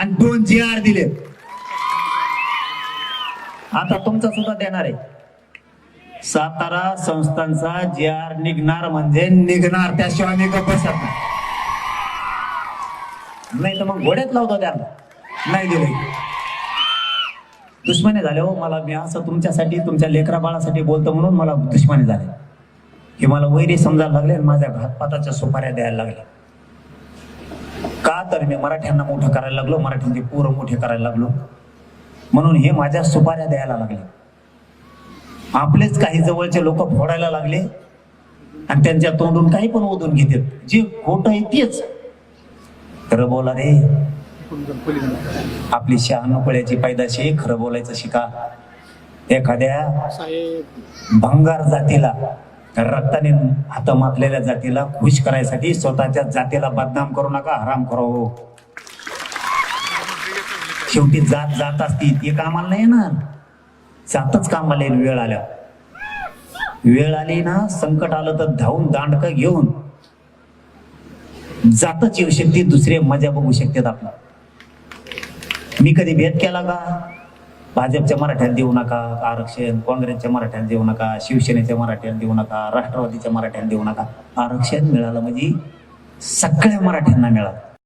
आणि 2 GR दिले. आता तुमचा सुद्धा देणार आहे. सातारा संस्थांचा GR निघणार म्हणजे निघणार, त्याशिवाय मी गप्प बसत नाही तर मग घोड्यात लावतो त्याला. नाही दिले दुश्मनी झाले हो मला. मी असं तुमच्यासाठी तुमच्या लेकरा बाळासाठी बोलतो म्हणून मला दुश्मनी झाले. हे मला वैरी समजायला लागले आणि माझ्या घातपाताच्या सुपाऱ्या द्यायला लागल्या. का तर मी मराठ्यांना मोठं करायला लागलो, मराठ्यांचे पोरं मोठे करायला लागलो म्हणून हे माझ्या सुपाऱ्या द्यायला लागले. आपलेच काही जवळचे लोक फोडायला लागले आणि त्यांच्या तोंडून काही पण ओढून घेतात. जे खोटं आहे तेच खरं बोला रे. आपली शहाणपणाची पैदाशी खरं बोलायचं शिका. एखाद्या भंगार जातीला, रक्ताने हात माखलेल्या जातीला खुश करायसाठी स्वतःच्या जातीला बदनाम करू नका. हराम करो. शेवटी जात जात असती ते कामाला नाही येणार. जातच कामाला येईल. वेळ आल्या, वेळ आली ना, संकट आलं तर धावून दांडकं घेऊन जातच येऊ शकते. दुसरे मजा बघू शकतात आपला. मी कधी भेद केला का? भाजपच्या मराठ्याला देऊ नका आरक्षण, काँग्रेसच्या मराठ्याला देऊ नका, शिवसेनेच्या मराठ्याला देऊ नका, राष्ट्रवादीच्या मराठ्याला देऊ नका. आरक्षण मिळालं म्हणजे सगळ्या मराठ्यांना मिळालं.